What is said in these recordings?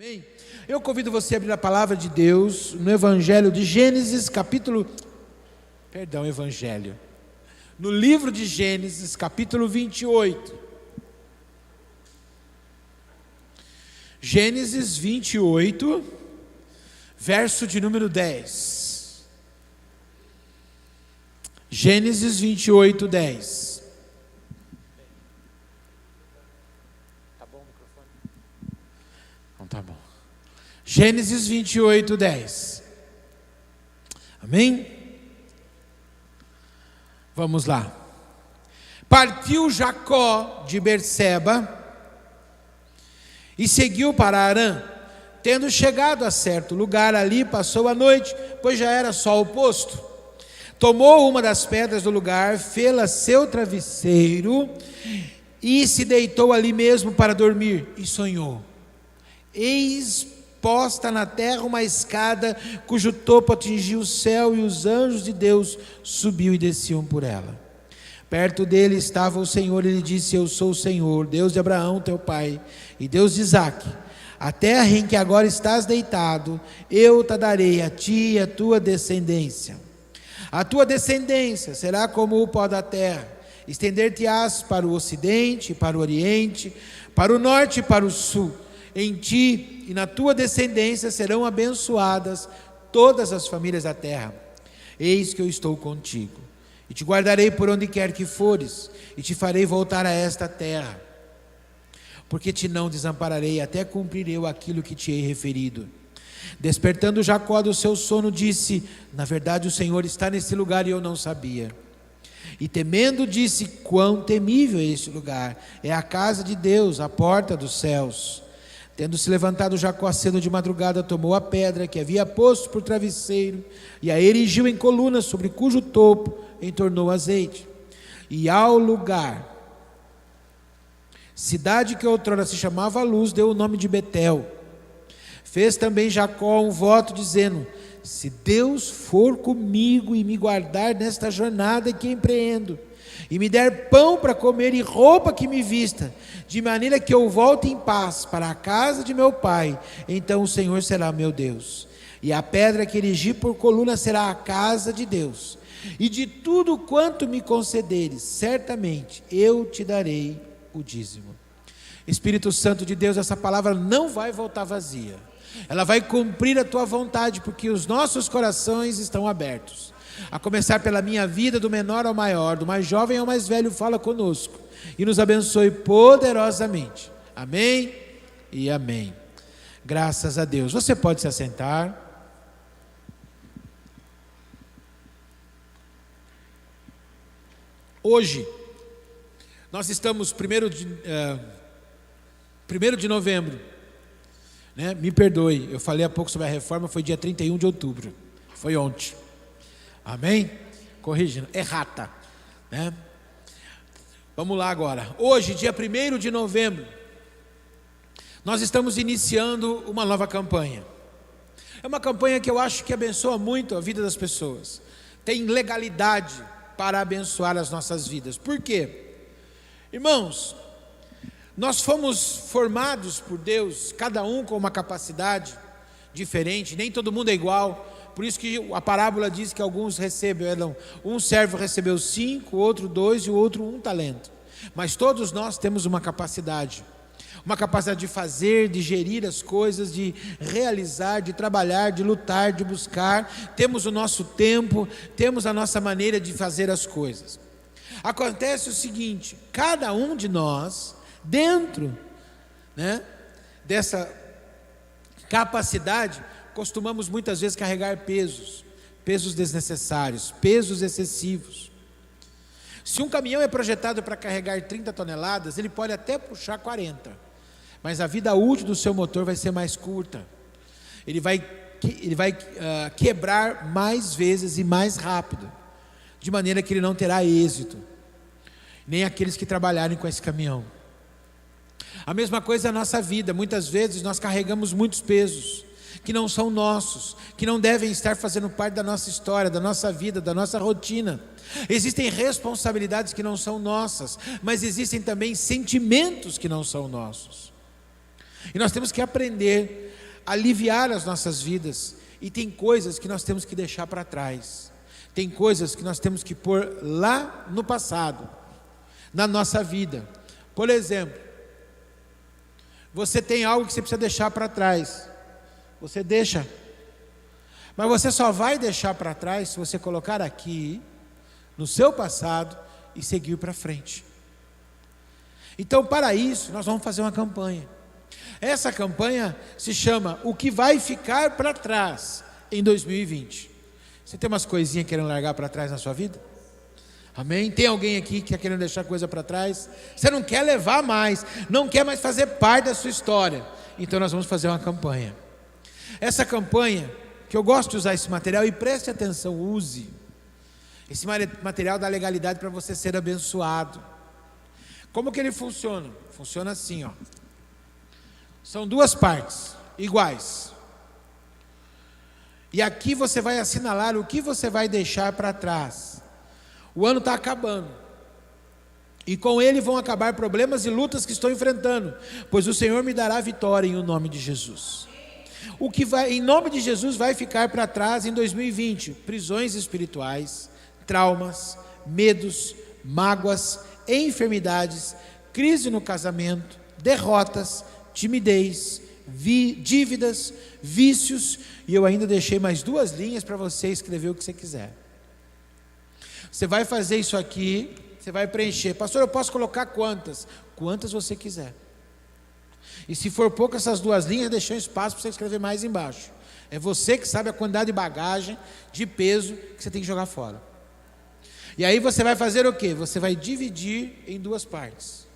Bem, eu convido você a abrir a palavra de Deus no Evangelho de Gênesis, no livro de Gênesis, capítulo 28. Gênesis 28, verso de número 10. Gênesis 28, 10. Tá bom. Gênesis 28, 10. Amém? Vamos lá. Partiu Jacó de Berseba e seguiu para Harã. Tendo chegado a certo lugar, ali passou a noite, pois já era sol posto. Tomou uma das pedras do lugar, fê-la seu travesseiro e se deitou ali mesmo para dormir. E sonhou: eis posta na terra uma escada, cujo topo atingia o céu, e os anjos de Deus subiam e desciam por ela. Perto dele estava o Senhor, e ele disse: eu sou o Senhor, Deus de Abraão teu pai, e Deus de Isaque. A terra em que agora estás deitado, eu te darei a ti e a tua descendência. A tua descendência será como o pó da terra, estender-te-ás para o ocidente, para o oriente, para o norte e para o sul. Em ti e na tua descendência serão abençoadas todas as famílias da terra. Eis que eu estou contigo, e te guardarei por onde quer que fores, e te farei voltar a esta terra, porque te não desampararei, até cumprir eu aquilo que te hei referido. Despertando Jacó do seu sono, disse: na verdade o Senhor está nesse lugar e eu não sabia. E temendo disse: quão temível é este lugar! É a casa de Deus, a porta dos céus. Tendo se levantado Jacó cedo de madrugada, tomou a pedra que havia posto por travesseiro e a erigiu em colunas, sobre cujo topo entornou azeite. E ao lugar, cidade que outrora se chamava Luz, deu o nome de Betel. Fez também Jacó um voto, dizendo: se Deus for comigo e me guardar nesta jornada que empreendo, e me der pão para comer e roupa que me vista, de maneira que eu volte em paz para a casa de meu pai, então o Senhor será meu Deus, e a pedra que erigi por coluna será a casa de Deus, e de tudo quanto me concederes, certamente eu te darei o dízimo. Espírito Santo de Deus, essa palavra não vai voltar vazia, ela vai cumprir a tua vontade, porque os nossos corações estão abertos. A começar pela minha vida, do menor ao maior, do mais jovem ao mais velho, fala conosco e nos abençoe poderosamente. Amém e amém. Graças a Deus. Você pode se assentar. Hoje nós estamos 1º de novembro, né? Me perdoe, eu falei há pouco sobre a reforma, foi dia 31 de outubro, foi ontem. Amém? Corrigindo, errata, né? Vamos lá agora. Hoje, dia 1º de novembro, nós estamos iniciando uma nova campanha. É uma campanha que eu acho que abençoa muito a vida das pessoas. Tem legalidade para abençoar as nossas vidas. Por quê? Irmãos, nós fomos formados por Deus, cada um com uma capacidade diferente, nem todo mundo é igual. Por isso que a parábola diz que alguns receberam, um servo recebeu 5, o outro 2 e o outro 1 talento. Mas todos nós temos uma capacidade de fazer, de gerir as coisas, de realizar, de trabalhar, de lutar, de buscar. Temos o nosso tempo, temos a nossa maneira de fazer as coisas. Acontece o seguinte: cada um de nós, dentro, né, dessa capacidade, costumamos muitas vezes carregar pesos desnecessários, pesos excessivos. Se um caminhão é projetado para carregar 30 toneladas, ele pode até puxar 40, mas a vida útil do seu motor vai ser mais curta. Ele vai quebrar mais vezes e mais rápido, de maneira que ele não terá êxito, nem aqueles que trabalharem com esse caminhão. A mesma coisa é a nossa vida. Muitas vezes nós carregamos muitos pesos que não são nossos, que não devem estar fazendo parte da nossa história, da nossa vida, da nossa rotina. Existem responsabilidades que não são nossas, mas existem também sentimentos que não são nossos. E nós temos que aprender a aliviar as nossas vidas. E tem coisas que nós temos que deixar para trás. Tem coisas que nós temos que pôr lá no passado, na nossa vida. Por exemplo, você tem algo que você precisa deixar para trás. Você deixa. Mas você só vai deixar para trás se você colocar aqui, no seu passado, e seguir para frente. Então, para isso, nós vamos fazer uma campanha. Essa campanha se chama O que vai ficar para trás em 2020. Você tem umas coisinhas querendo largar para trás na sua vida? Amém? Tem alguém aqui que está querendo deixar coisa para trás? Você não quer levar mais, não quer mais fazer parte da sua história. Então nós vamos fazer uma campanha. Essa campanha, que eu gosto de usar esse material, e preste atenção, use. Esse material dá legalidade para você ser abençoado. Como que ele funciona? Funciona assim, ó. São duas partes, iguais. E aqui você vai assinalar o que você vai deixar para trás. O ano está acabando. E com ele vão acabar problemas e lutas que estou enfrentando, pois o Senhor me dará vitória em nome de Jesus. O que vai, em nome de Jesus, vai ficar para trás em 2020? Prisões espirituais, traumas, medos, mágoas, enfermidades, crise no casamento, derrotas, timidez, dívidas, vícios, e eu ainda deixei mais 2 linhas para você escrever o que você quiser. Você vai fazer isso aqui, você vai preencher. Pastor, eu posso colocar quantas? Quantas você quiser. E se for pouco essas 2 linhas, deixa um espaço para você escrever mais embaixo. É você que sabe a quantidade de bagagem, de peso que você tem que jogar fora. E aí você vai fazer o quê? Você vai dividir em 2 partes.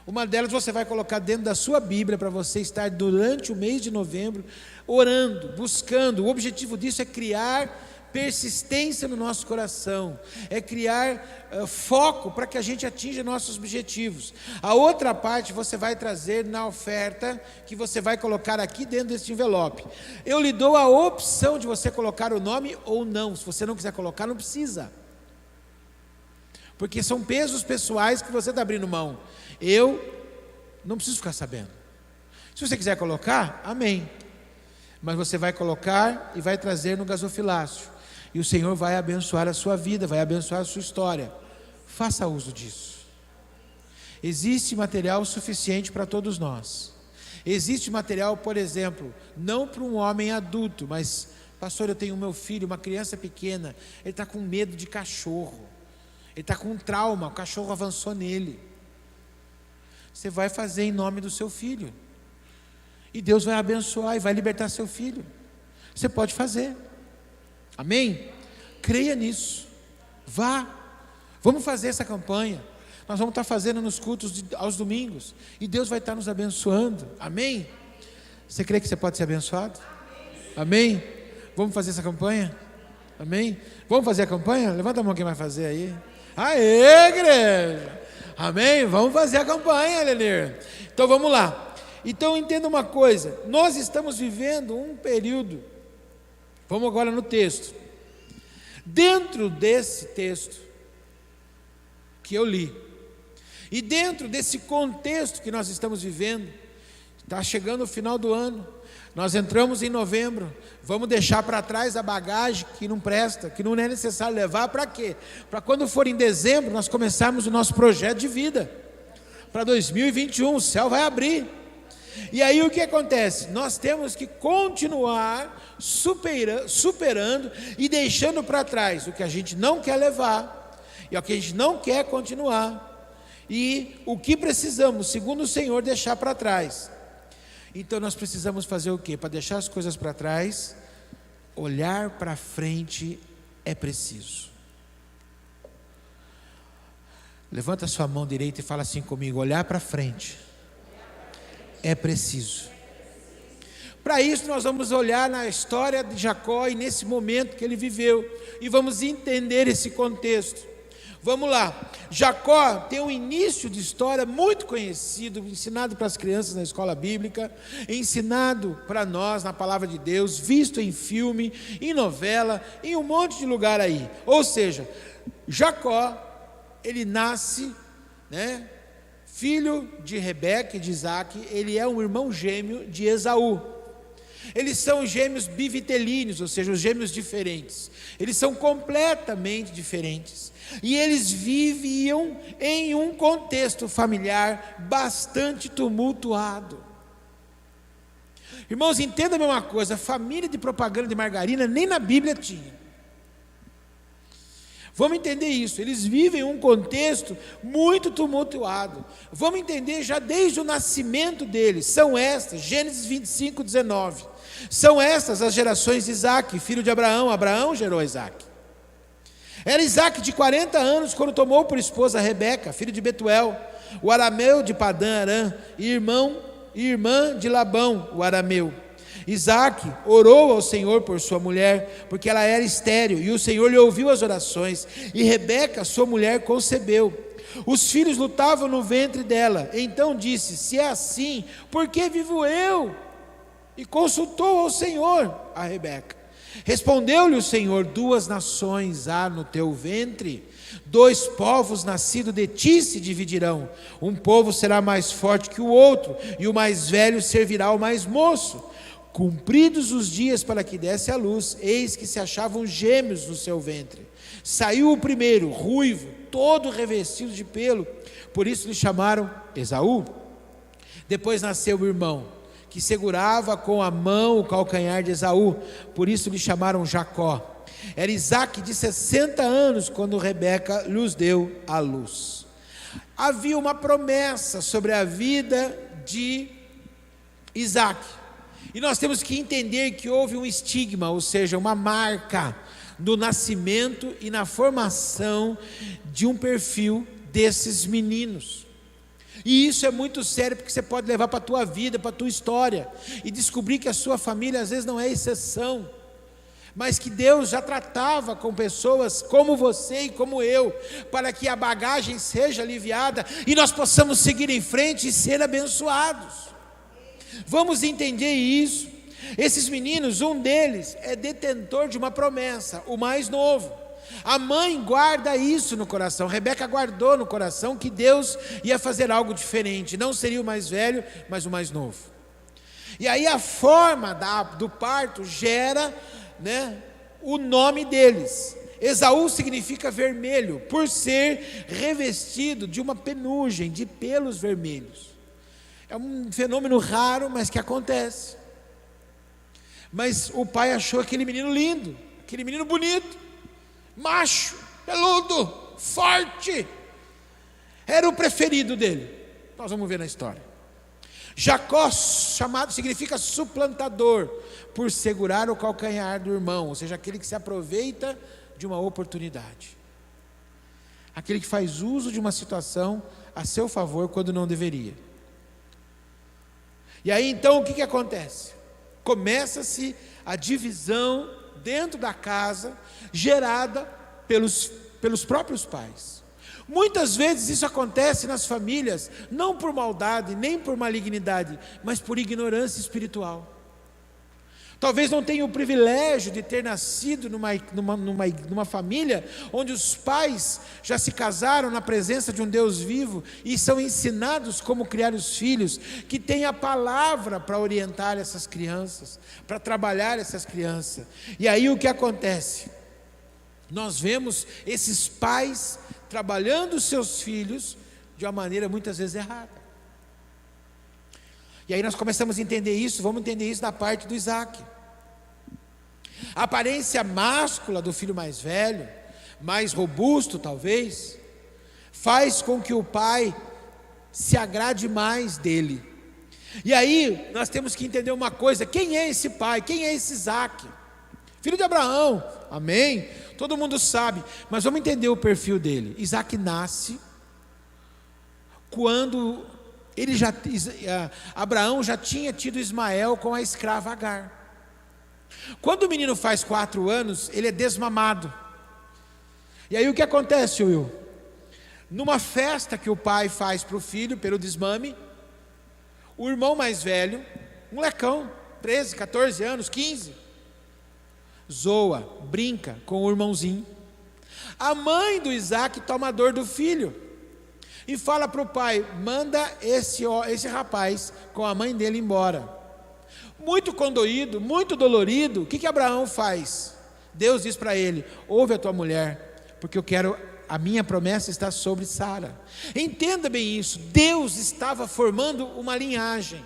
Uma delas você vai colocar dentro da sua Bíblia para você estar durante o mês de novembro orando, buscando. O objetivo disso é criar persistência no nosso coração, é criar foco para que a gente atinja nossos objetivos. A outra parte você vai trazer na oferta, que você vai colocar aqui dentro desse envelope. Eu lhe dou a opção de você colocar o nome ou não. Se você não quiser colocar, não precisa, porque são pesos pessoais que você está abrindo mão. Eu não preciso ficar sabendo. Se você quiser colocar, amém. Mas você vai colocar e vai trazer no gasofilácio. E o Senhor vai abençoar a sua vida, vai abençoar a sua história. Faça uso disso. Existe material suficiente para todos nós. Existe material, por exemplo, não para um homem adulto, mas, pastor, eu tenho meu filho, uma criança pequena, ele está com medo de cachorro. Ele está com um trauma, o cachorro avançou nele. Você vai fazer em nome do seu filho. E Deus vai abençoar e vai libertar seu filho. Você pode fazer. Amém? Creia nisso. Vá. Vamos fazer essa campanha. Nós vamos estar fazendo nos cultos aos domingos. E Deus vai estar nos abençoando. Amém? Você crê que você pode ser abençoado? Amém? Vamos fazer essa campanha? Amém? Vamos fazer a campanha? Levanta a mão quem vai fazer aí. Aê, igreja! Amém? Vamos fazer a campanha, Lenir. Então vamos lá. Então entenda uma coisa. Nós estamos vivendo um período. Vamos agora no texto. Dentro desse texto que eu li, e dentro desse contexto que nós estamos vivendo, está chegando o final do ano, nós entramos em novembro, vamos deixar para trás a bagagem que não presta, que não é necessário levar. Para quê? Para quando for em dezembro, nós começarmos o nosso projeto de vida, para 2021, o céu vai abrir. E aí o que acontece? Nós temos que continuar superando e deixando para trás o que a gente não quer levar, e o que a gente não quer continuar, e o que precisamos, segundo o Senhor, deixar para trás. Então nós precisamos fazer o quê? Para deixar as coisas para trás, olhar para frente é preciso. Levanta a sua mão direita e fala assim comigo: olhar para frente é preciso. Para isso nós vamos olhar na história de Jacó e nesse momento que ele viveu, e vamos entender esse contexto. Vamos lá. Jacó tem um início de história muito conhecido, ensinado para as crianças na escola bíblica, ensinado para nós na palavra de Deus, visto em filme, em novela, em um monte de lugar aí. Ou seja, Jacó, ele nasce, filho de Rebeca e de Isaque, ele é um irmão gêmeo de Esaú. Eles são gêmeos bivitelíneos, ou seja, os gêmeos diferentes. Eles são completamente diferentes. E eles viviam em um contexto familiar bastante tumultuado. Irmãos, entenda-me uma coisa: família de propaganda de margarina nem na Bíblia tinha. Vamos entender isso. Eles vivem em um contexto muito tumultuado. Vamos entender já desde o nascimento deles. São estas, Gênesis 25, 19. São estas as gerações de Isaque, filho de Abraão. Abraão gerou Isaque. Era Isaque de 40 anos quando tomou por esposa Rebeca, filho de Betuel, o arameu de Padã Arã, e irmã de Labão, o arameu. Isaque orou ao Senhor por sua mulher, porque ela era estéril, e o Senhor lhe ouviu as orações, e Rebeca, sua mulher, concebeu. Os filhos lutavam no ventre dela. Então disse: se é assim, por que vivo eu? E consultou ao Senhor a Rebeca. Respondeu-lhe o Senhor: 2 nações há no teu ventre, 2 povos nascidos de ti se dividirão. Um povo será mais forte que o outro, e o mais velho servirá ao mais moço. Cumpridos os dias para que desse à luz, eis que se achavam gêmeos no seu ventre. Saiu o primeiro, ruivo, todo revestido de pelo, por isso lhe chamaram Esaú. Depois nasceu o irmão, que segurava com a mão o calcanhar de Esaú, por isso lhe chamaram Jacó. Era Isaque de 60 anos quando Rebeca lhes deu à luz. Havia uma promessa sobre a vida de Isaque. E nós temos que entender que houve um estigma, ou seja, uma marca no nascimento e na formação de um perfil desses meninos. E isso é muito sério, porque você pode levar para a tua vida, para a tua história, e descobrir que a sua família às vezes não é exceção, mas que Deus já tratava com pessoas como você e como eu, para que a bagagem seja aliviada e nós possamos seguir em frente e ser abençoados. Vamos entender isso. Esses meninos, um deles é detentor de uma promessa, o mais novo. A mãe guarda isso no coração. Rebeca guardou no coração que Deus ia fazer algo diferente. Não seria o mais velho, mas o mais novo. E aí a forma do parto gera, o nome deles. Esaú significa vermelho, por ser revestido de uma penugem, de pelos vermelhos. É um fenômeno raro, mas que acontece. Mas o pai achou aquele menino lindo, aquele menino bonito, macho, peludo, forte. Era o preferido dele. Nós vamos ver na história. Jacó, chamado, significa suplantador, por segurar o calcanhar do irmão, ou seja, aquele que se aproveita de uma oportunidade. Aquele que faz uso de uma situação a seu favor quando não deveria. E aí então o que acontece? Começa-se a divisão dentro da casa, gerada pelos próprios pais. Muitas vezes isso acontece nas famílias, não por maldade, nem por malignidade, mas por ignorância espiritual. Talvez não tenha o privilégio de ter nascido numa família onde os pais já se casaram na presença de um Deus vivo e são ensinados como criar os filhos, que tem a palavra para orientar essas crianças, para trabalhar essas crianças. E aí o que acontece? Nós vemos esses pais trabalhando os seus filhos de uma maneira muitas vezes errada. E aí nós começamos a entender isso, vamos entender isso na parte do Isaque. A aparência máscula do filho mais velho, mais robusto talvez, faz com que o pai se agrade mais dele. E aí nós temos que entender uma coisa: quem é esse pai? Quem é esse Isaque? Filho de Abraão, amém? Todo mundo sabe, mas vamos entender o perfil dele. Isaque nasce quando Abraão já tinha tido Ismael com a escrava Agar. Quando o menino faz 4 anos, ele é desmamado. E aí o que acontece, Will? Numa festa que o pai faz para o filho, pelo desmame, o irmão mais velho, molecão, 13, 14 anos, 15, zoa, brinca com o irmãozinho. A mãe do Isaque toma a dor do filho. e fala para o pai: manda esse rapaz com a mãe dele embora. Muito condoído, muito dolorido, o que Abraão faz? Deus diz para ele: ouve a tua mulher, porque a minha promessa está sobre Sara. Entenda bem isso, Deus estava formando uma linhagem.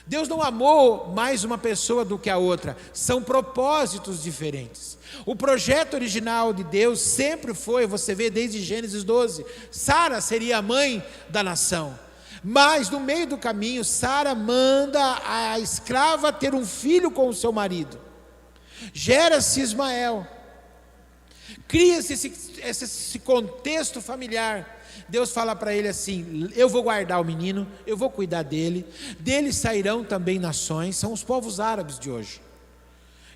Deus não amou mais uma pessoa do que a outra, são propósitos diferentes. O projeto original de Deus sempre foi, você vê desde Gênesis 12, Sara seria a mãe da nação. Mas no meio do caminho, Sara manda a escrava ter um filho com o seu marido. Gera-se Ismael. Cria-se esse contexto familiar. Deus fala para ele assim: eu vou guardar o menino, eu vou cuidar dele sairão também nações, são os povos árabes de hoje.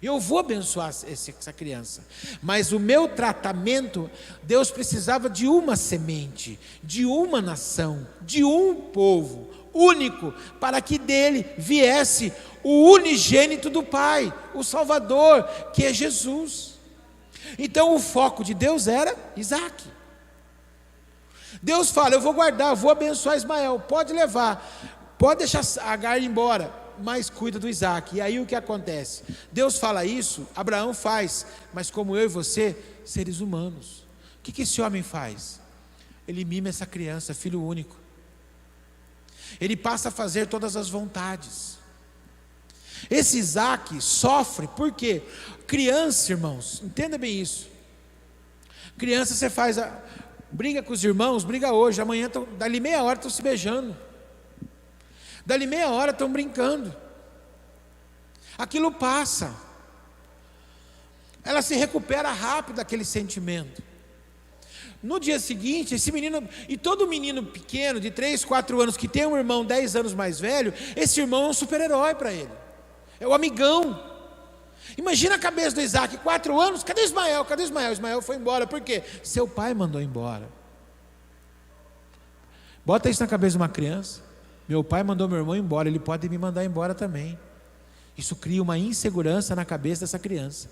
Eu vou abençoar essa criança, mas o meu tratamento, Deus precisava de uma semente, de uma nação, de um povo único, para que dele viesse o unigênito do Pai, o Salvador, que é Jesus. Então o foco de Deus era Isaac. Deus fala: eu vou guardar, eu vou abençoar Ismael, pode levar, pode deixar Agar ir embora, mas cuida do Isaac. E aí o que acontece? Deus fala isso, Abraão faz, mas como eu e você, seres humanos, o que esse homem faz? Ele mima essa criança, filho único. Ele passa a fazer todas as vontades. Esse Isaac sofre, por quê? Criança, irmãos, entenda bem isso. Criança, você briga com os irmãos, briga hoje, amanhã, dali meia hora estão se beijando. Dali meia hora estão brincando. Aquilo passa. Ela se recupera rápido daquele sentimento. No dia seguinte, esse menino, e todo menino pequeno, de 3, 4 anos, que tem um irmão 10 anos mais velho, esse irmão é um super-herói para ele. É o amigão. Imagina a cabeça do Isaac, 4 anos, cadê Ismael? Cadê Ismael? Ismael foi embora, por quê? Seu pai mandou embora. Bota isso na cabeça de uma criança. Meu pai mandou meu irmão embora, ele pode me mandar embora também. Isso cria uma insegurança na cabeça dessa criança.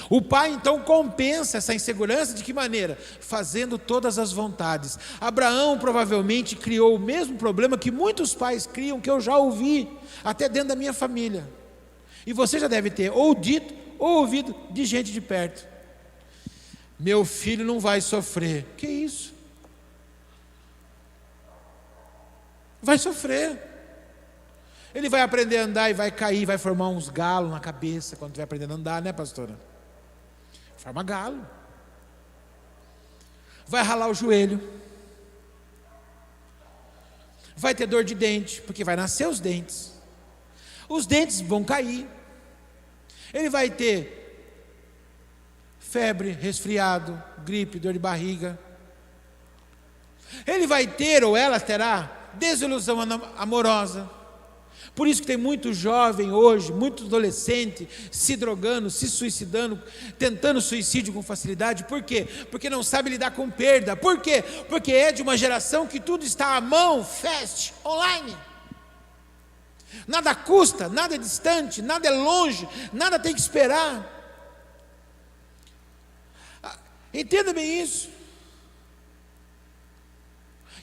O pai então compensa essa insegurança de que maneira? Fazendo todas as vontades. Abraão provavelmente criou o mesmo problema que muitos pais criam, que eu já ouvi, até dentro da minha família. E você já deve ter ou dito ou ouvido de gente de perto: meu filho não vai sofrer. Que isso? Vai sofrer. Ele vai aprender a andar e vai cair, vai formar uns galos na cabeça quando estiver aprendendo a andar, né, pastora? Forma galo. Vai ralar o joelho. Vai ter dor de dente, porque vai nascer os dentes. Os dentes vão cair. Ele vai ter febre, resfriado, gripe, dor de barriga. Ele vai ter, ou ela terá, desilusão amorosa. Por isso que tem muito jovem hoje, muito adolescente se drogando, se suicidando, tentando suicídio com facilidade. Por quê? Porque não sabe lidar com perda. Por quê? Porque é de uma geração que tudo está à mão, fast, online. Nada custa, nada é distante, nada é longe, nada tem que esperar. Entenda bem isso.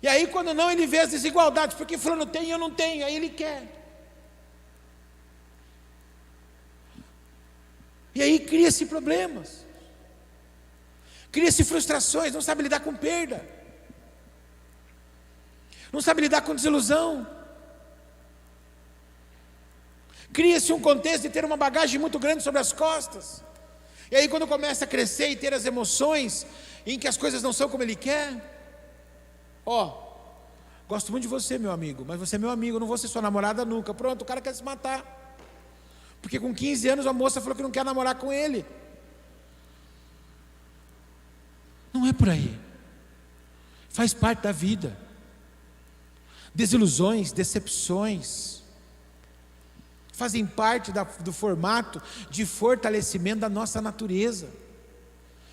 E aí quando não, ele vê as desigualdades, porque fulano tem e eu não tenho, aí ele quer. E aí cria-se problemas, cria-se frustrações, não sabe lidar com perda, não sabe lidar com desilusão. Cria-se um contexto de ter uma bagagem muito grande sobre as costas. E aí quando começa a crescer e ter as emoções em que as coisas não são como ele quer, gosto muito de você, meu amigo, mas você é meu amigo, eu não vou ser sua namorada nunca. Pronto, o cara quer se matar. Porque com 15 anos a moça falou que não quer namorar com ele. Não é por aí. Faz parte da vida. Desilusões, decepções fazem parte do formato de fortalecimento da nossa natureza.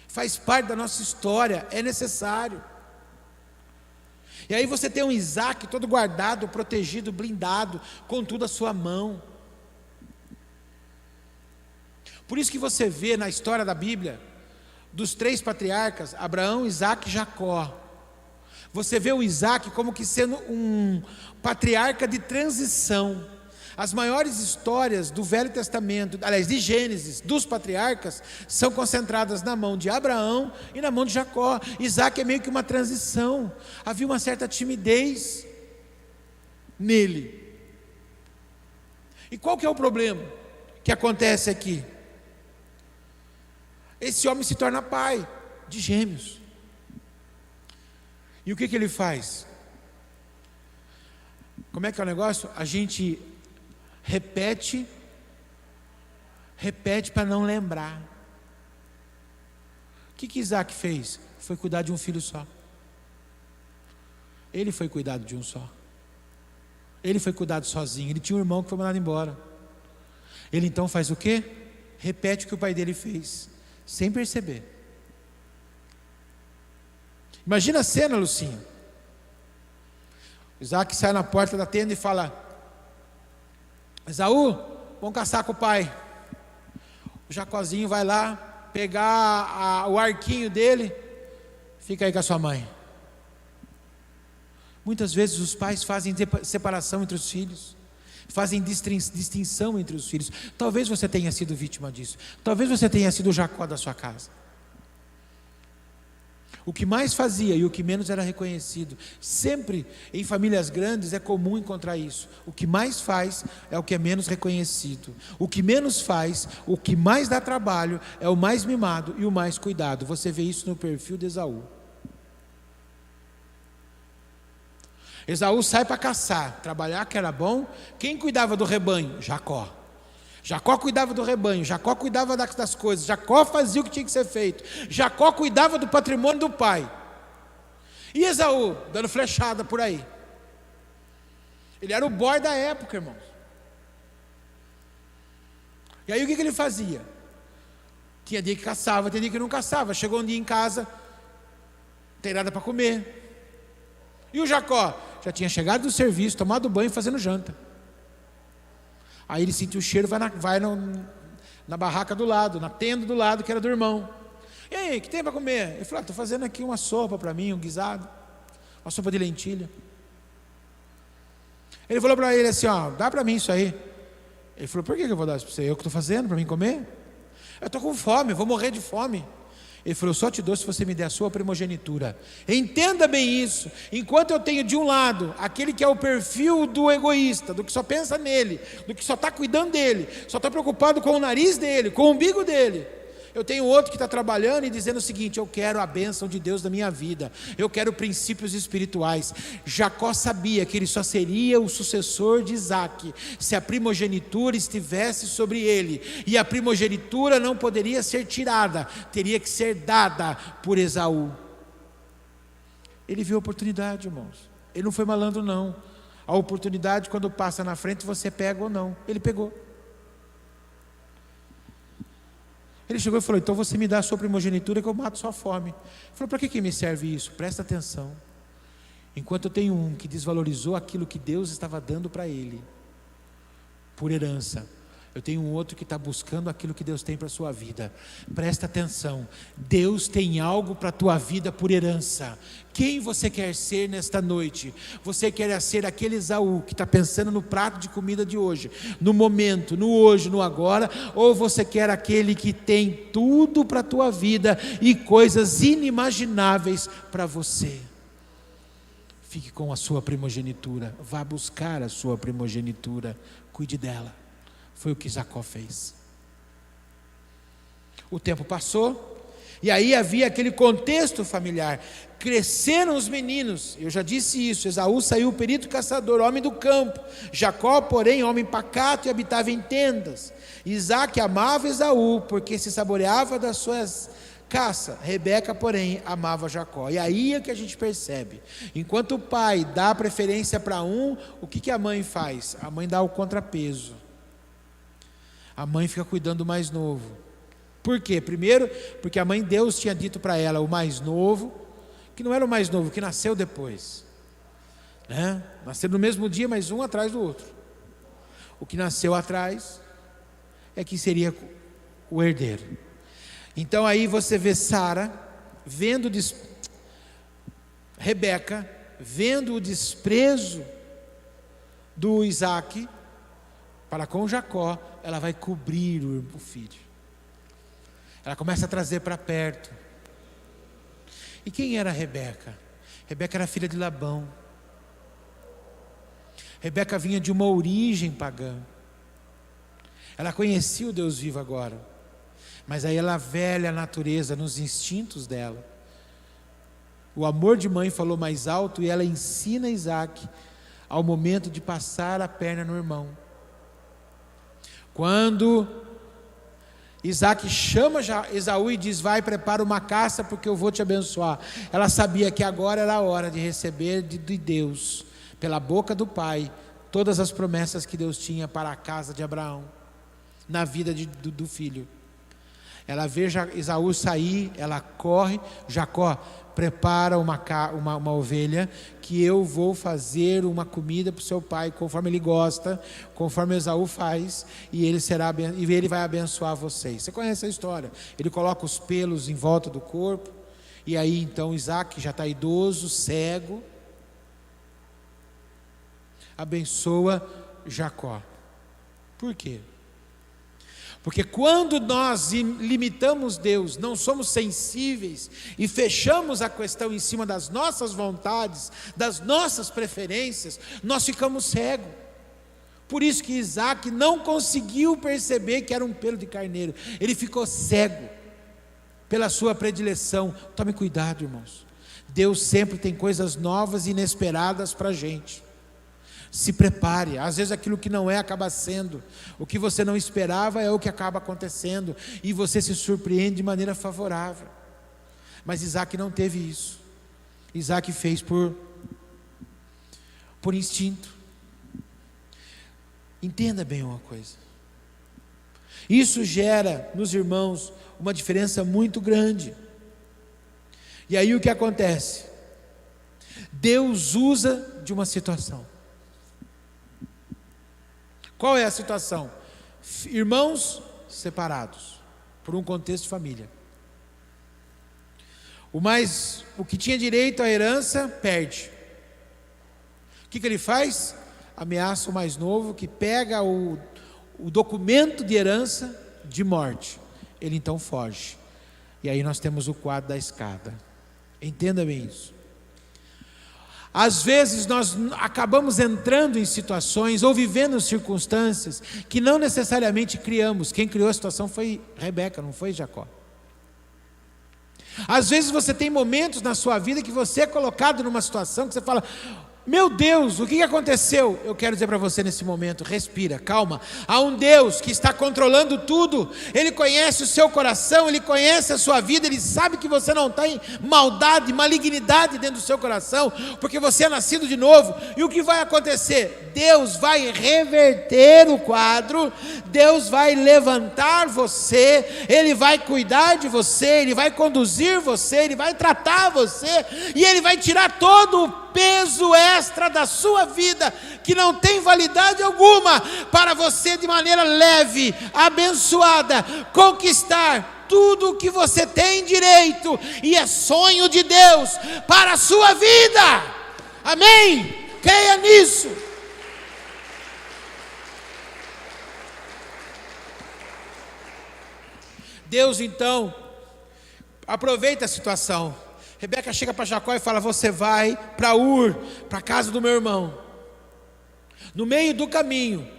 Faz parte da nossa história, é necessário. E aí você tem um Isaac todo guardado, protegido, blindado, com tudo à sua mão. Por isso que você vê na história da Bíblia, dos 3 patriarcas, Abraão, Isaac e Jacó, Você vê o Isaac como que sendo um patriarca de transição. As maiores histórias do Velho Testamento, aliás, de Gênesis, dos patriarcas, são concentradas na mão de Abraão e na mão de Jacó. Isaac é meio que uma transição. Havia uma certa timidez nele. E qual que é o problema que acontece aqui? Esse homem se torna pai de gêmeos. E o que ele faz? Como é que é o negócio? A gente repete para não lembrar. O que Isaac fez? Foi cuidar de um filho só. Ele foi cuidado de um só. Ele foi cuidado sozinho. Ele tinha um irmão que foi mandado embora. Ele então faz o quê? Repete o que o pai dele fez, sem perceber. Imagina a cena, Lucinha. Isaac sai na porta da tenda e fala: Esaú, vamos caçar com o pai. O Jacózinho vai lá pegar o arquinho dele. Fica aí com a sua mãe. Muitas vezes os pais fazem separação entre os filhos, fazem distinção entre os filhos. Talvez você tenha sido vítima disso. Talvez você tenha sido o Jacó da sua casa. O que mais fazia e o que menos era reconhecido. Sempre em famílias grandes é comum encontrar isso. O que mais faz é o que é menos reconhecido. O que menos faz, o que mais dá trabalho, é o mais mimado e o mais cuidado. Você vê isso no perfil de Esaú. Esaú sai para caçar, trabalhar que era bom. Quem cuidava do rebanho? Jacó. Jacó cuidava do rebanho, Jacó cuidava das coisas, Jacó fazia o que tinha que ser feito, Jacó cuidava do patrimônio do pai. E Esaú, dando flechada por aí. Ele era o boy da época, irmãos. E aí o que ele fazia? Tinha dia que caçava, tinha dia que não caçava. Chegou um dia em casa, não tem nada para comer. E o Jacó? Já tinha chegado do serviço, tomado banho e fazendo janta. Aí ele sentiu o cheiro, vai na barraca do lado, na tenda do lado, que era do irmão. E aí, o que tem para comer? Ele falou: estou fazendo aqui uma sopa para mim, um guisado, uma sopa de lentilha. Ele falou para ele assim: ó, dá para mim isso aí. Ele falou: por que eu vou dar isso para você? Eu que estou fazendo para mim comer? Eu estou com fome, vou morrer de fome. Ele falou: eu só te dou se você me der a sua primogenitura. Entenda bem isso. Enquanto eu tenho de um lado aquele que é o perfil do egoísta, do que só pensa nele, do que só está cuidando dele, só está preocupado com o nariz dele, com o umbigo dele. Eu tenho outro que está trabalhando e dizendo o seguinte: eu quero a bênção de Deus na minha vida, eu quero princípios espirituais. Jacó sabia que ele só seria o sucessor de Isaac se a primogenitura estivesse sobre ele, e a primogenitura não poderia ser tirada, teria que ser dada por Esaú. Ele viu a oportunidade, irmãos. Ele não foi malandro, não. A oportunidade, quando passa na frente, você pega ou não. Ele pegou. Ele chegou e falou: então você me dá a sua primogenitura que eu mato sua fome. Ele falou: para que me serve isso? Presta atenção. Enquanto eu tenho um que desvalorizou aquilo que Deus estava dando para ele, por herança, eu tenho um outro que está buscando aquilo que Deus tem para a sua vida. Presta atenção. Deus tem algo para a tua vida por herança. Quem você quer ser nesta noite? Você quer ser aquele Esaú que está pensando no prato de comida de hoje, no momento, no hoje, no agora? Ou você quer aquele que tem tudo para a tua vida e coisas inimagináveis para você? Fique com a sua primogenitura. Vá buscar a sua primogenitura. Cuide dela. Foi o que Jacó fez. O tempo passou, e aí havia aquele contexto familiar. Cresceram os meninos, eu já disse isso. Esaú saiu perito caçador, homem do campo. Jacó, porém, homem pacato e habitava em tendas. Isaac amava Esaú, porque se saboreava das suas caças. Rebeca, porém, amava Jacó. E aí é que a gente percebe. Enquanto o pai dá preferência para um, o que a mãe faz? A mãe dá o contrapeso. A mãe fica cuidando do mais novo. Por quê? Primeiro, porque a mãe Deus tinha dito para ela, o mais novo, que não era o mais novo, que nasceu depois, né? Nasceu no mesmo dia, mas um atrás do outro. O que nasceu atrás é que seria o herdeiro. Então aí você vê Sara vendo Rebeca, vendo o desprezo do Isaac para com Jacó, ela vai cobrir o filho. Ela começa a trazer para perto. E quem era Rebeca? Rebeca era filha de Labão. Rebeca vinha de uma origem pagã. Ela conhecia o Deus vivo agora. Mas aí ela velha a natureza nos instintos dela. O amor de mãe falou mais alto e ela ensina Isaac ao momento de passar a perna no irmão. Quando Isaac chama Esaú e diz: vai, prepara uma caça porque eu vou te abençoar. Ela sabia que agora era a hora de receber de Deus, pela boca do pai, todas as promessas que Deus tinha para a casa de Abraão, na vida do filho. Ela vê Esaú sair, ela corre: Jacó, prepara uma ovelha, que eu vou fazer uma comida para o seu pai, conforme ele gosta, conforme Esaú faz, e ele vai abençoar vocês. Você conhece a história? Ele coloca os pelos em volta do corpo, e aí então Isaac já está idoso, cego, abençoa Jacó. Por quê? Porque quando nós limitamos Deus, não somos sensíveis e fechamos a questão em cima das nossas vontades, das nossas preferências, nós ficamos cegos. Por isso que Isaac não conseguiu perceber que era um pelo de carneiro. Ele ficou cego pela sua predileção. Tome cuidado, irmãos. Deus sempre tem coisas novas e inesperadas para a gente. Se prepare. Às vezes aquilo que não é acaba sendo. O que você não esperava é o que acaba acontecendo, e você se surpreende de maneira favorável. Mas Isaac não teve isso. Isaac fez por instinto. Entenda bem uma coisa. Isso gera nos irmãos uma diferença muito grande. E aí o que acontece? Deus usa de uma situação. Qual é a situação? Irmãos separados, por um contexto de família. O que tinha direito à herança, perde. O que ele faz? Ameaça o mais novo, que pega o documento de herança de morte. Ele então foge. E aí nós temos o quadro da escada. Entenda bem isso. Às vezes nós acabamos entrando em situações ou vivendo circunstâncias que não necessariamente criamos. Quem criou a situação foi Rebeca, não foi Jacó. Às vezes você tem momentos na sua vida que você é colocado numa situação que você fala: meu Deus, o que aconteceu? Eu quero dizer para você nesse momento: respira, calma. Há um Deus que está controlando tudo. Ele conhece o seu coração, Ele conhece a sua vida. Ele sabe que você não tem maldade, malignidade dentro do seu coração, porque você é nascido de novo. E o que vai acontecer? Deus vai reverter o quadro. Deus vai levantar você. Ele vai cuidar de você. Ele vai conduzir você. Ele vai tratar você. E Ele vai tirar todo o peso extra da sua vida, que não tem validade alguma, para você de maneira leve, abençoada, conquistar tudo o que você tem direito, e é sonho de Deus para a sua vida. Amém? Creia nisso. Deus então aproveita a situação. Rebeca chega para Jacó e fala: você vai para Ur, para a casa do meu irmão. No meio do caminho,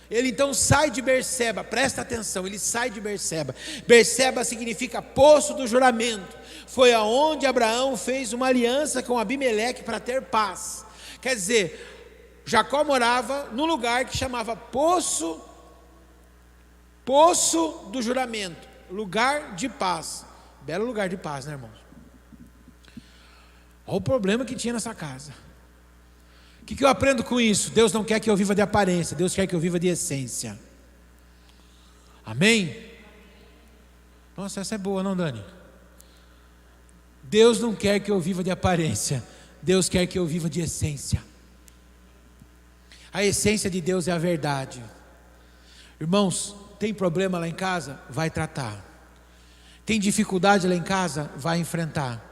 ele então sai de Berseba. Presta atenção, ele sai de Berseba. Berseba significa poço do juramento. Foi aonde Abraão fez uma aliança com Abimeleque para ter paz. Quer dizer, Jacó morava num lugar que chamava poço do juramento, lugar de paz. Belo lugar de paz, né, irmãos? Olha o problema que tinha nessa casa. O que eu aprendo com isso? Deus não quer que eu viva de aparência, Deus quer que eu viva de essência. Amém? Nossa, essa é boa, não, Dani? Deus não quer que eu viva de aparência, Deus quer que eu viva de essência. A essência de Deus é a verdade. Irmãos, tem problema lá em casa? Vai tratar. Tem dificuldade lá em casa? Vai enfrentar.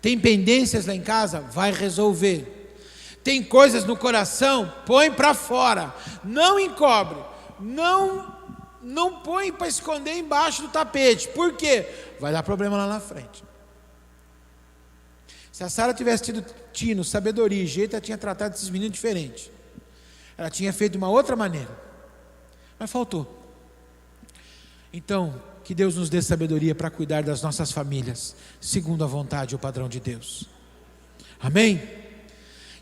Tem pendências lá em casa? Vai resolver. Tem coisas no coração? Põe para fora. Não encobre. Não põe para esconder embaixo do tapete. Por quê? Vai dar problema lá na frente. Se a Sara tivesse tido tino, sabedoria e jeito, ela tinha tratado esses meninos diferente. Ela tinha feito de uma outra maneira. Mas faltou. Então, que Deus nos dê sabedoria para cuidar das nossas famílias, segundo a vontade e o padrão de Deus. Amém?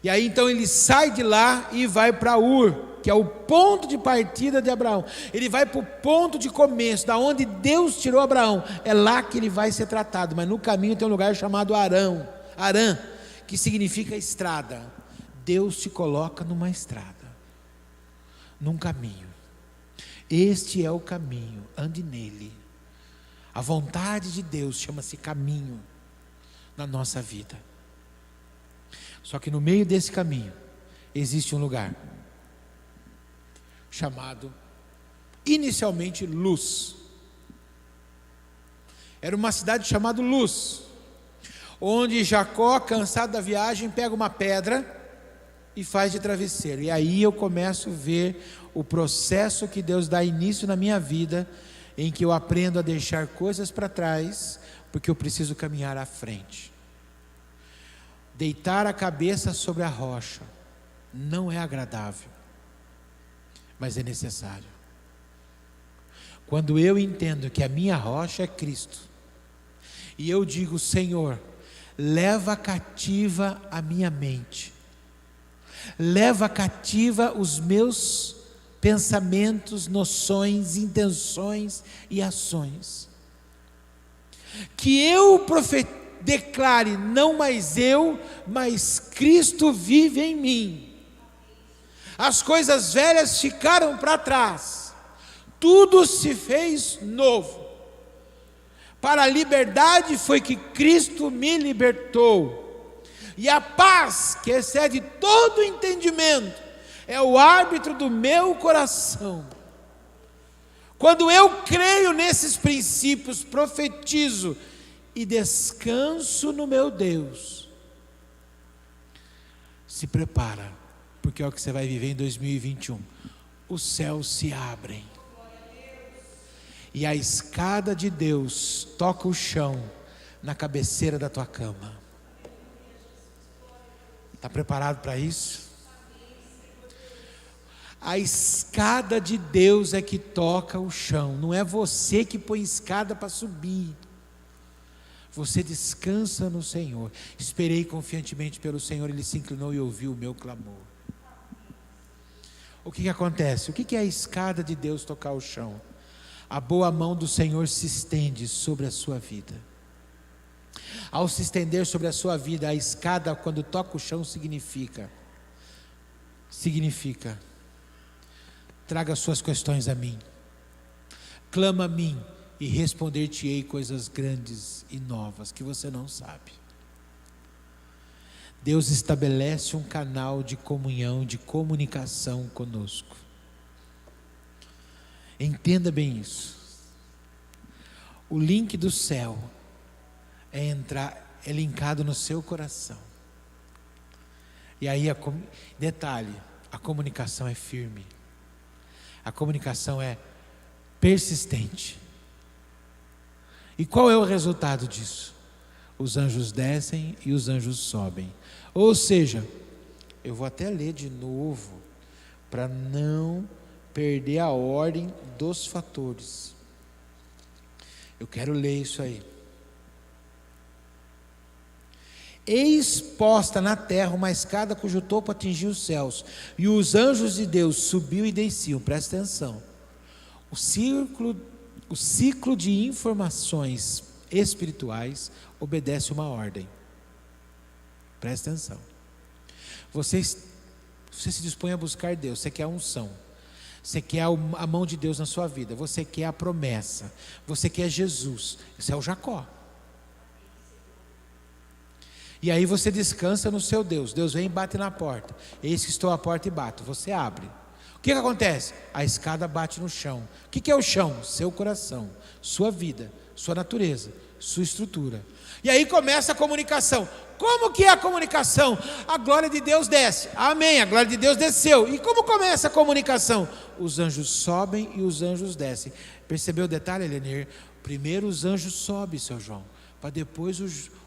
E aí então ele sai de lá e vai para Ur, que é o ponto de partida de Abraão. Ele vai para o ponto de começo, da onde Deus tirou Abraão. É lá que ele vai ser tratado, mas no caminho tem um lugar chamado Arã, que significa estrada. Deus te coloca numa estrada, num caminho. Este é o caminho, ande nele. A vontade de Deus chama-se caminho na nossa vida. Só que no meio desse caminho existe um lugar chamado inicialmente Luz. Era uma cidade chamada Luz, onde Jacó, cansado da viagem, pega uma pedra e faz de travesseiro. E aí eu começo a ver o processo que Deus dá início na minha vida, em que eu aprendo a deixar coisas para trás, porque eu preciso caminhar à frente. Deitar a cabeça sobre a rocha não é agradável, mas é necessário. Quando eu entendo que a minha rocha é Cristo, e eu digo: Senhor, leva cativa a minha mente, leva cativa os meus pensamentos, noções, intenções e ações. Que eu declare: não mais eu, mas Cristo vive em mim. As coisas velhas ficaram para trás, tudo se fez novo. Para a liberdade foi que Cristo me libertou. E a paz, que excede todo entendimento, é o árbitro do meu coração. Quando eu creio nesses princípios, profetizo e descanso no meu Deus, se prepara, porque é o que você vai viver em 2021. Os céus se abrem e a escada de Deus toca o chão na cabeceira da tua cama. Está preparado para isso? A escada de Deus é que toca o chão. Não é você que põe escada para subir. Você descansa no Senhor. Esperei confiantemente pelo Senhor, Ele se inclinou e ouviu o meu clamor. O que acontece? O que é a escada de Deus tocar o chão? A boa mão do Senhor se estende sobre a sua vida. Ao se estender sobre a sua vida, a escada, quando toca o chão, significa: traga suas questões a mim, clama a mim, e responder-te-ei coisas grandes e novas que você não sabe. Deus estabelece um canal de comunhão, de comunicação conosco. Entenda bem isso. O link do céu é linkado no seu coração. E aí, detalhe, a comunicação é firme. A comunicação é persistente. E qual é o resultado disso? Os anjos descem e os anjos sobem. Ou seja, eu vou até ler de novo, para não perder a ordem dos fatores. Eu quero ler isso aí. Eis posta na terra uma escada cujo topo atingia os céus, e os anjos de Deus subiam e desciam. Presta atenção. O ciclo de informações espirituais obedece uma ordem. Presta atenção. Você se dispõe a buscar Deus. Você quer a unção, você quer a mão de Deus na sua vida, você quer a promessa, você quer Jesus. Isso é o Jacó. E aí você descansa no seu Deus. Deus vem e bate na porta. Eis que estou à porta e bato. Você abre. O que acontece? A escada bate no chão. O que é o chão? Seu coração, sua vida, sua natureza, sua estrutura. E aí começa a comunicação. Como que é a comunicação? A glória de Deus desce. Amém, a glória de Deus desceu. E como começa a comunicação? Os anjos sobem e os anjos descem. Percebeu o detalhe, Elenir? Primeiro os anjos sobem, seu João, para depois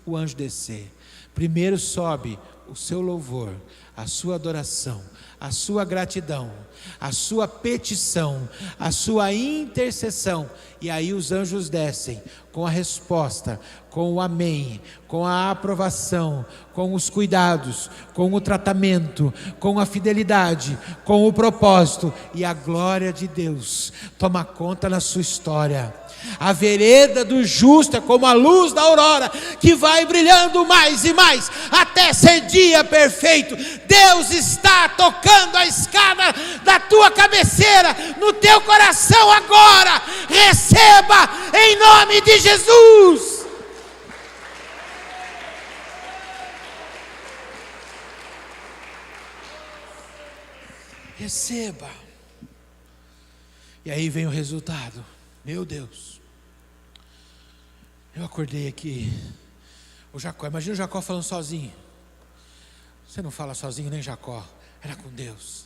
o anjo descer. Primeiro sobe o seu louvor, a sua adoração, a sua gratidão, a sua petição, a sua intercessão, e aí os anjos descem com a resposta, com o amém, com a aprovação, com os cuidados, com o tratamento, com a fidelidade, com o propósito, e a glória de Deus toma conta na sua história. A vereda do justo é como a luz da aurora, que vai brilhando mais e mais, até ser dia perfeito. Deus está tocando a escada da tua cabeceira, no teu coração agora. Receba em nome de Jesus. Receba. E aí vem o resultado. Meu Deus, eu acordei aqui, o Jacó, imagina o Jacó falando sozinho. Você não fala sozinho nem Jacó, era com Deus.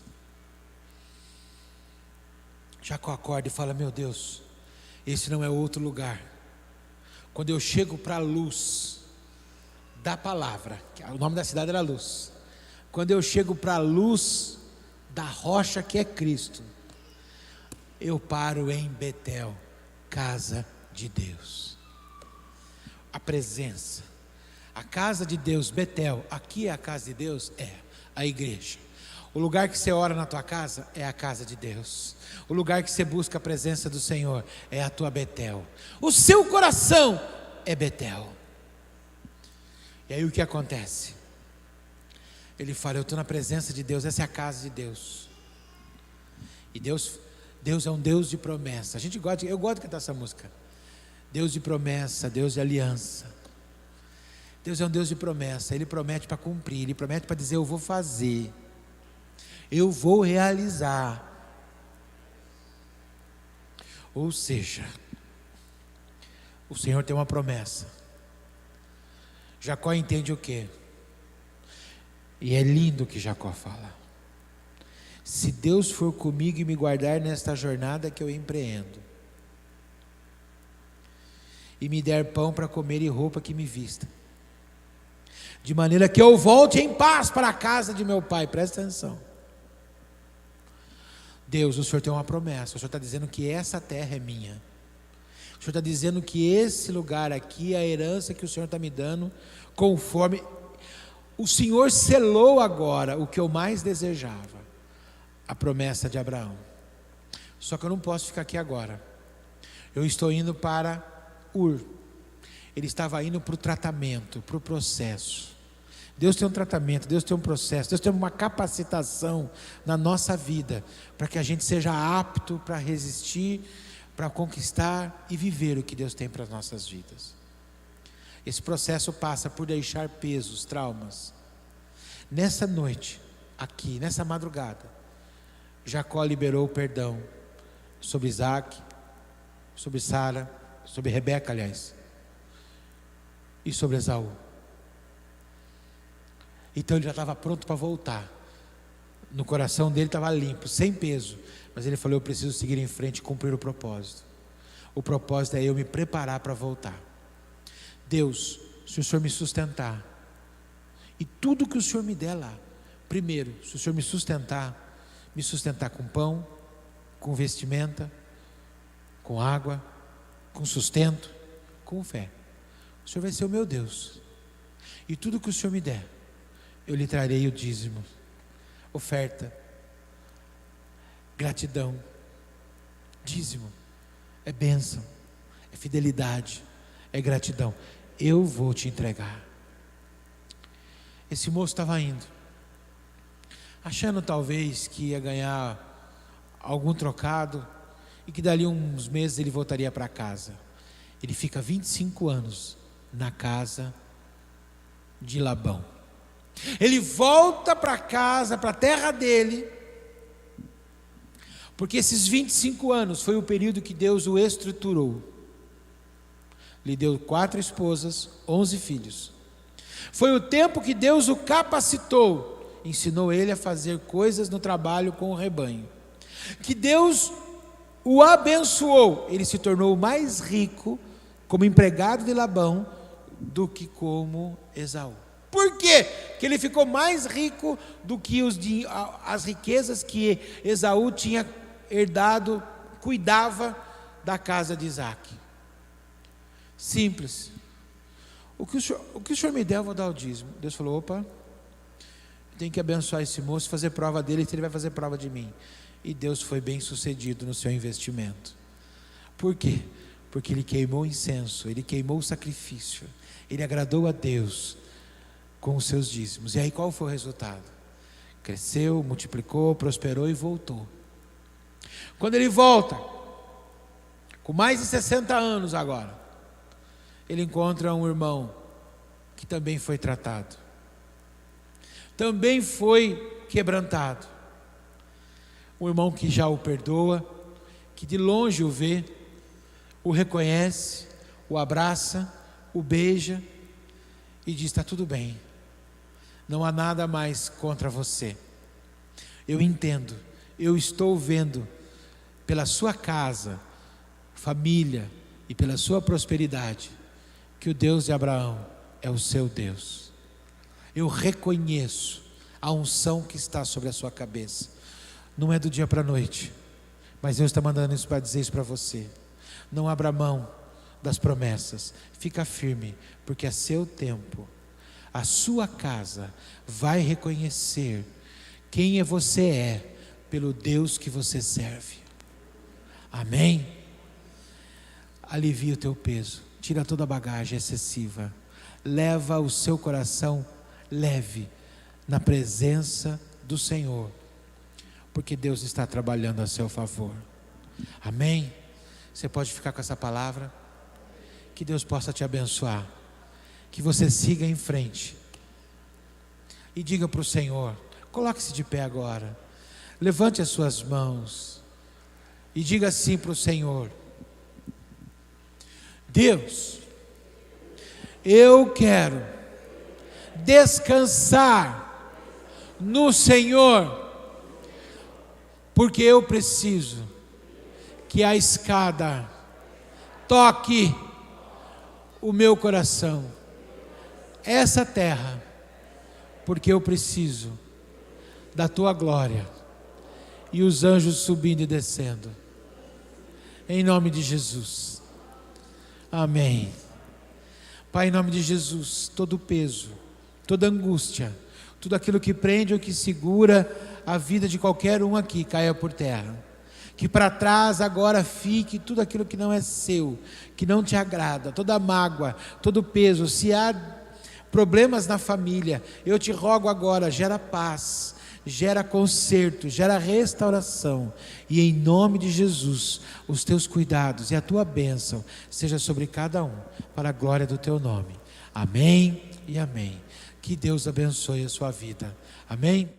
Jacó acorda e fala: meu Deus, esse não é outro lugar. Quando eu chego para a luz da palavra, que o nome da cidade era Luz, quando eu chego para a luz da rocha que é Cristo, eu paro em Betel, casa de Deus. A presença, a casa de Deus, Betel, aqui é a casa de Deus, é a igreja. O lugar que você ora na tua casa é a casa de Deus. O lugar que você busca a presença do Senhor é a tua Betel. O seu coração é Betel. E aí o que acontece? Ele fala: eu estou na presença de Deus, essa é a casa de Deus. E Deus é um Deus de promessa. Eu gosto de cantar essa música. Deus de promessa, Deus de aliança. Deus é um Deus de promessa. Ele promete para cumprir, Ele promete para dizer: eu vou fazer, eu vou realizar. Ou seja, o Senhor tem uma promessa. Jacó entende o quê? E é lindo o que Jacó fala: se Deus for comigo e me guardar nesta jornada que eu empreendo, e me der pão para comer e roupa que me vista, de maneira que eu volte em paz para a casa de meu pai. Presta atenção. Deus, o Senhor tem uma promessa. O Senhor está dizendo que essa terra é minha. O Senhor está dizendo que esse lugar aqui é a herança que o Senhor está me dando, conforme o Senhor selou agora o que eu mais desejava, a promessa de Abraão. Só que eu não posso ficar aqui agora. Eu estou indo para Ur. Ele estava indo para o tratamento, para o processo. Deus tem um tratamento, Deus tem um processo, Deus tem uma capacitação na nossa vida, para que a gente seja apto para resistir, para conquistar e viver o que Deus tem para as nossas vidas. Esse processo passa por deixar pesos, traumas. Nessa noite, aqui, nessa madrugada, Jacó liberou o perdão sobre Isaac, sobre Sara, sobre Rebeca, aliás, e sobre Esaú. Então ele já estava pronto para voltar. No coração dele estava limpo, sem peso. Mas ele falou: eu preciso seguir em frente e cumprir o propósito. O propósito é eu me preparar para voltar. Deus, se o Senhor me sustentar, e tudo que o Senhor me der lá, primeiro, se o Senhor me sustentar com pão, com vestimenta, com água, com sustento, com fé, o Senhor vai ser o meu Deus. E tudo que o Senhor me der, eu lhe trarei o dízimo, oferta, gratidão. Dízimo é bênção, é fidelidade, é gratidão. Eu vou te entregar. Esse moço estava indo, achando talvez que ia ganhar algum trocado e que dali uns meses ele voltaria para casa. Ele fica 25 anos na casa de Labão. Ele volta para casa, para a terra dele, porque esses 25 anos foi o período que Deus o estruturou. Lhe deu 4 esposas, 11 filhos. Foi o tempo que Deus o capacitou, ensinou ele a fazer coisas no trabalho com o rebanho. Que Deus o abençoou, ele se tornou mais rico como empregado de Labão do que como Esaú. Por quê? Que ele ficou mais rico do que as riquezas que Esaú tinha herdado, cuidava da casa de Isaac. Simples. O que o senhor me der, eu vou dar o dízimo. Deus falou: opa, tem que abençoar esse moço, fazer prova dele, se ele vai fazer prova de mim. E Deus foi bem sucedido no seu investimento. Por quê? Porque ele queimou incenso, ele queimou o sacrifício, ele agradou a Deus com os seus dízimos. E aí qual foi o resultado? Cresceu, multiplicou, prosperou e voltou. Quando ele volta, com mais de 60 anos agora, ele encontra um irmão que também foi tratado, também foi quebrantado. Um irmão que já o perdoa, que de longe o vê, o reconhece, o abraça, o beija e diz: está tudo bem, não há nada mais contra você. Eu entendo, eu estou vendo pela sua casa, família e pela sua prosperidade que o Deus de Abraão é o seu Deus. Eu reconheço a unção que está sobre a sua cabeça. Não é do dia para a noite, mas Deus está mandando isso para dizer isso para você. Não abra mão das promessas, fica firme, porque a seu tempo, a sua casa vai reconhecer quem você é pelo Deus que você serve. Amém? Alivia o teu peso, tira toda a bagagem excessiva, leva o seu coração leve na presença do Senhor, porque Deus está trabalhando a seu favor. Amém? Você pode ficar com essa palavra. Que Deus possa te abençoar, que você siga em frente e diga para o Senhor, coloque-se de pé agora, levante as suas mãos e diga assim para o Senhor: Deus, eu quero descansar no Senhor, porque eu preciso que a escada toque o meu coração, essa terra, porque eu preciso da tua glória e os anjos subindo e descendo, em nome de Jesus. Amém. Pai, em nome de Jesus, todo peso, toda angústia, tudo aquilo que prende ou que segura a vida de qualquer um aqui caia por terra. Que para trás agora fique tudo aquilo que não é seu, que não te agrada, toda mágoa, todo peso. Se há problemas na família, eu te rogo agora, gera paz, gera conserto, gera restauração. E em nome de Jesus, os teus cuidados e a tua bênção seja sobre cada um, para a glória do teu nome. Amém e amém. Que Deus abençoe a sua vida. Amém?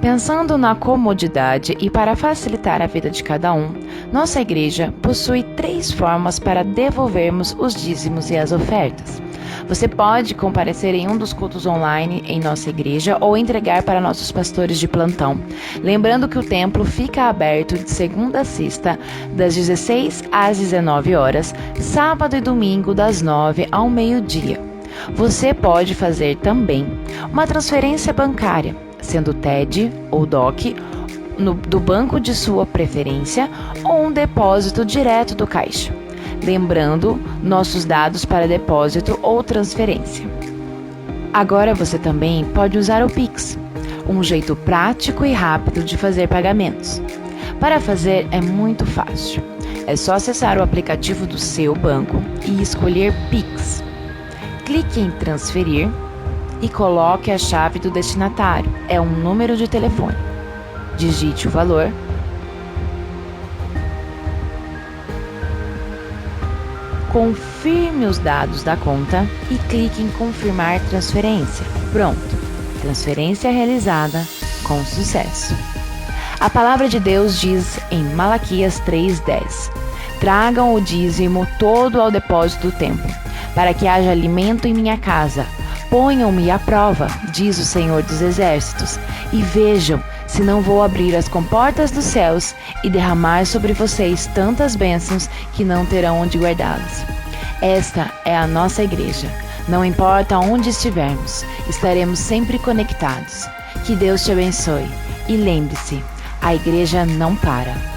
Pensando na comodidade e para facilitar a vida de cada um, nossa igreja possui 3 formas para devolvermos os dízimos e as ofertas. Você pode comparecer em um dos cultos online em nossa igreja ou entregar para nossos pastores de plantão. Lembrando que o templo fica aberto de segunda a sexta, das 16 às 19 horas, sábado e domingo das 9 ao meio-dia. Você pode fazer também uma transferência bancária, sendo TED ou DOC, do banco de sua preferência, ou um depósito direto do caixa. Lembrando nossos dados para depósito ou transferência. Agora você também pode usar o Pix, um jeito prático e rápido de fazer pagamentos. Para fazer é muito fácil. É só acessar o aplicativo do seu banco e escolher Pix. Clique em transferir e coloque a chave do destinatário, é um número de telefone. Digite o valor. Confirme os dados da conta e clique em confirmar transferência. Pronto, transferência realizada com sucesso. A palavra de Deus diz em Malaquias 3:10: tragam o dízimo todo ao depósito do templo, para que haja alimento em minha casa, Ponham-me à prova, diz o Senhor dos Exércitos, e vejam se não vou abrir as comportas dos céus e derramar sobre vocês tantas bênçãos que não terão onde guardá-las. Esta é a nossa igreja. Não importa onde estivermos, estaremos sempre conectados. Que Deus te abençoe. E lembre-se, a igreja não para.